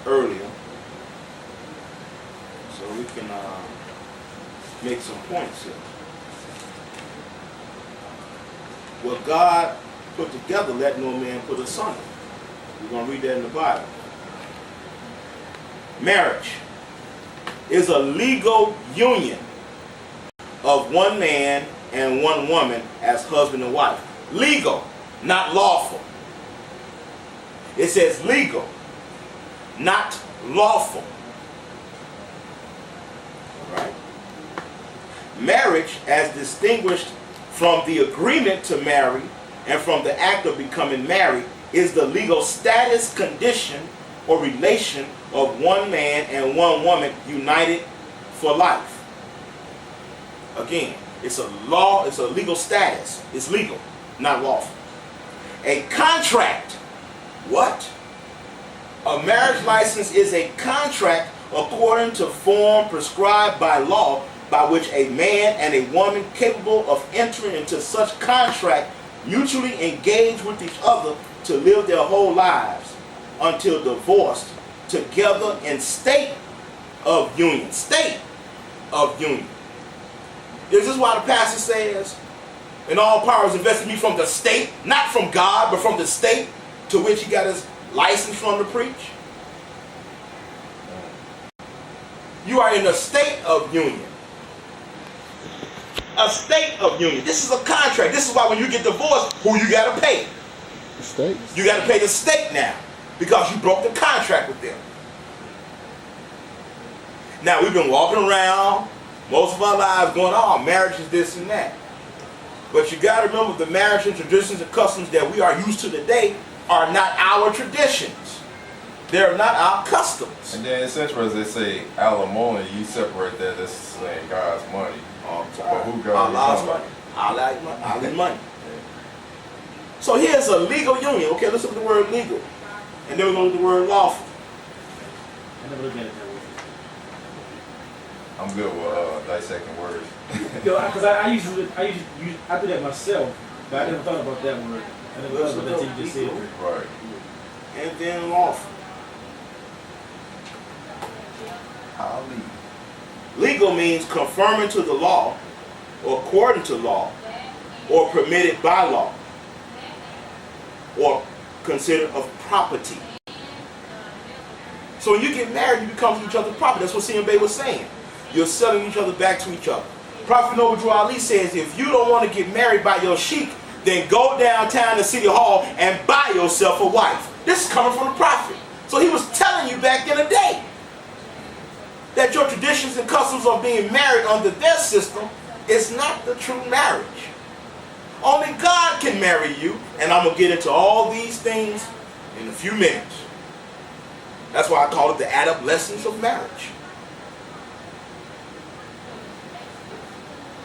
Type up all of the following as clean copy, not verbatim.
earlier, so we can make some points here. What God put together, let no man put asunder. We're going to read that in the Bible. Marriage is a legal union of one man and one woman as husband and wife. Legal, not lawful. It says legal, not lawful. All right? Marriage, as distinguished from the agreement to marry and from the act of becoming married, is the legal status, condition, or relation of one man and one woman united for life. Again, it's a law, it's a legal status. It's legal, not lawful. A contract. What? A marriage license is a contract according to form prescribed by law, by which a man and a woman capable of entering into such contract mutually engage with each other to live their whole lives until divorced together in state of union. State of union. This is why the pastor says, "And all power is invested in me from the state," not from God, but from the state to which he got his license from to preach. You are in a state of union. A state of union. This is a contract. This is why when you get divorced, who you got to pay? The state. You got to pay the state now because you broke the contract with them. Now, we've been walking around most of our lives going, "Oh, marriage is this and that." But you got to remember, the marriage and traditions and customs that we are used to today are not our traditions. They're not our customs. And then essentially, as they say, alimony, you separate that, that's saying God's money. But who God Allah's money. Allah's money. So here's a legal union. Okay, let's look at the word legal. And then we're going to look at the word lawful. I never looked at it that way. I'm good with dissecting words. Because I usually I do that myself, but I never thought about that word. I never thought about that till you just said it. Right. And then lawful. Ali. Legal means conforming to the law, or according to law, or permitted by law, or considered of property. So when you get married, you become each other's property. That's what CMB was saying. You're selling each other back to each other. Prophet Noble Drew Ali says, if you don't want to get married by your sheik, then go downtown to City Hall and buy yourself a wife. This is coming from the prophet. So he was telling you back in the day that your traditions and customs of being married under their system is not the true marriage. Only God can marry you, and I'm going to get into all these things in a few minutes. That's why I call it the Adept lessons of marriage.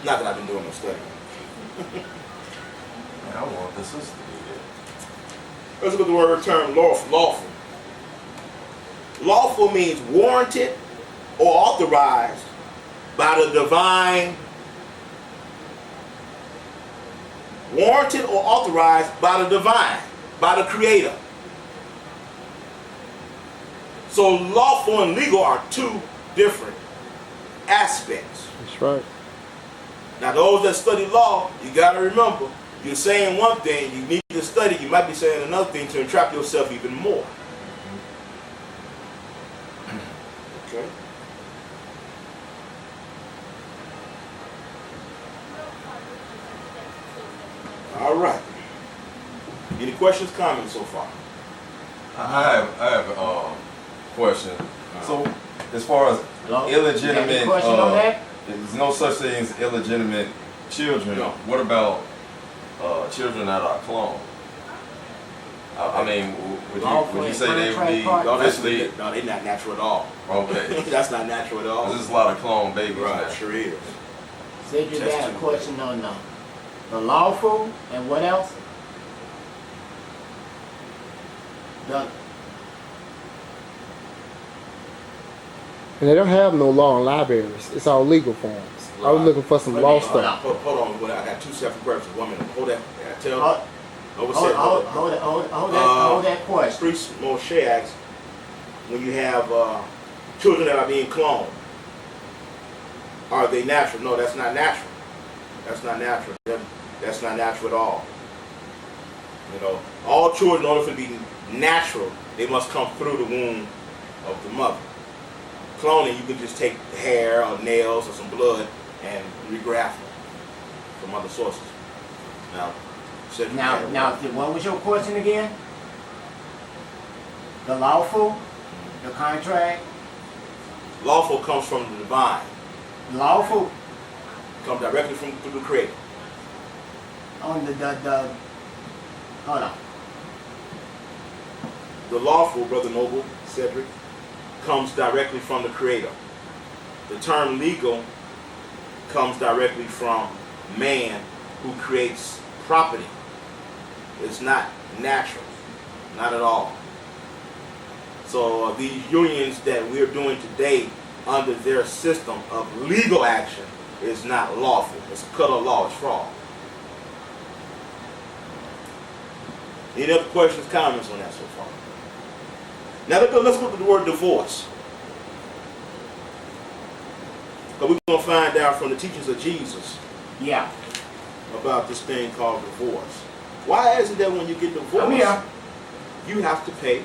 Not that I've been doing no studying. I want the sister to do that. Let's look at the word term lawful. Lawful means warranted or authorized by the divine. Warranted or authorized by the divine, by the creator. So lawful and legal are two different aspects. That's right. Now those that study law, you got to remember, you're saying one thing, you need to study, you might be saying another thing to entrap yourself even more. Okay. All right. Any questions, comments so far? I have a question. So, as far as illegitimate, question on that? there's no such thing as illegitimate children. No. What about children that are cloned? I mean, would you say they would be officially? No, they're not natural at all. Okay. That's not natural at all. There's a lot of clone babies Right, now. sure is. Said you got a question on the lawful and what else? And they don't have no law in libraries. It's all legal forms. I was looking for some law stuff. Hold on, I got two separate questions. 1 minute. Hold that. Hold that question. Priest Moshe asks, when you have children that are being cloned, are they natural? No, that's not natural. That's not natural. That's not natural at all. You know, all children, in order to be natural, they must come through the womb of the mother. Cloning, you can just take the hair or nails or some blood and regraft them from other sources. Now, what was your question again? The lawful, the contract. Lawful comes from the divine. Lawful Comes directly from the Creator. on the hold on. The lawful, Brother Noble, Cedric, comes directly from the Creator. The term legal comes directly from man who creates property. It's not natural, not at all. So these unions that we're doing today under their system of legal action is not lawful. It's a cut of law, it's fraud. Any other questions, comments on that so far? Now let's go to the word divorce. Because we're going to find out from the teachings of Jesus Yeah. about this thing called divorce. Why is it that when you get divorced, you have to pay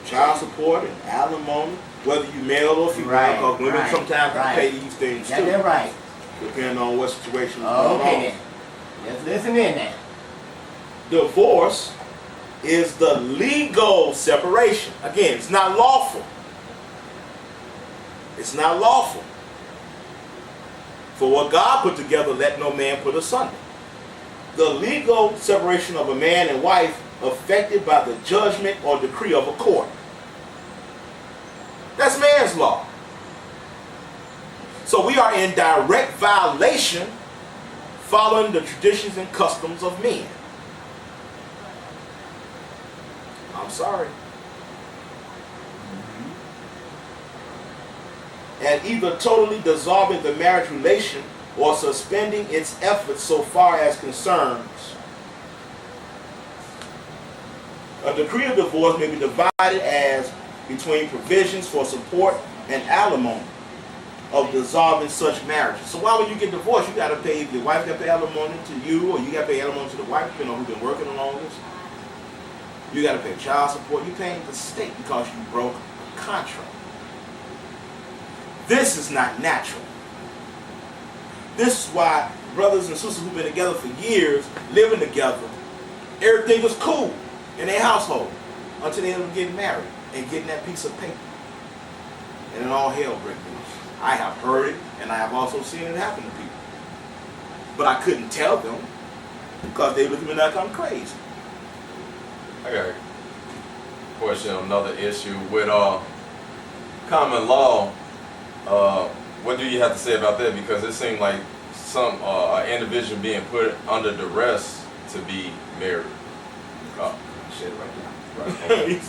child support and alimony, whether you male or female, because women sometimes have to pay these things too. That's right. Depending on what situation is going on. Okay then. Let's listen in now. Divorce is the legal separation. Again, it's not lawful. It's not lawful. For what God put together, let no man put asunder. The legal separation of a man and wife affected by the judgment or decree of a court. That's man's law. So we are in direct violation following the traditions and customs of men. I'm sorry. And either totally dissolving the marriage relation or suspending its efforts so far as concerns. A decree of divorce may be divided as between provisions for support and alimony of dissolving such marriages. So why when you get divorced, you got to pay, your wife got to pay alimony to you, or you got to pay alimony to the wife, depending on who's been working on all this. You got to pay child support. You're paying the state because you broke a contract. This is not natural. This is why brothers and sisters who've been together for years, living together, everything is cool in their household until they end up getting married and getting that piece of paper. And then all hell breaks loose. I have heard it, and I have also seen it happen to people. But I couldn't tell them because they look at me like I'm crazy. I got a question on another issue with common law. What do you have to say about that? Because it seemed like some individual being put under duress to be married. Said it right there. Right.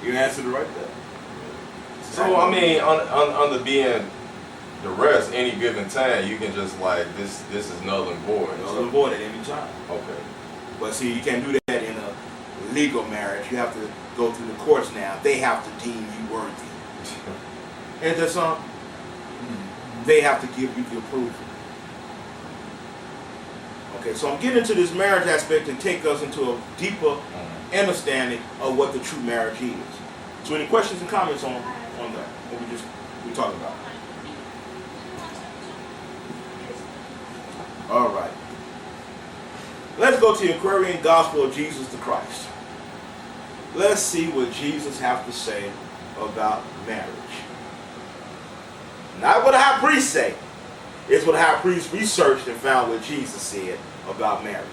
you answered it right there. So I mean, under being duress, any given time, you can just like this is null and void. Null and void at any time. Okay. But see, you can't do that in a legal marriage. You have to go through the courts now. They have to deem you worthy. And there's some, they have to give you the approval. Okay, so I'm getting into this marriage aspect and take us into a deeper understanding of what the true marriage is. So any questions and comments on that, what we're talking about? All right. Let's go to the Aquarian Gospel of Jesus the Christ. Let's see what Jesus has to say about marriage. Not what the high priest say. It's what the high priest researched and found what Jesus said about marriage.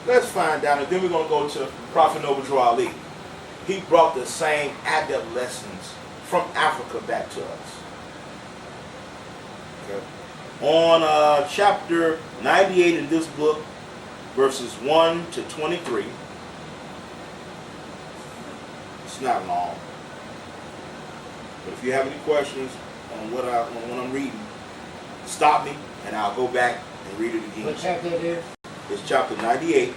Let's find out, and then we're going to go to Prophet Noble Ali. He brought the same Adept lessons from Africa back to us. Okay. On chapter 98 in this book, verses 1 to 23. It's not long. But if you have any questions on what I'm reading, stop me and I'll go back and read it again. What chapter it is? It's chapter 98.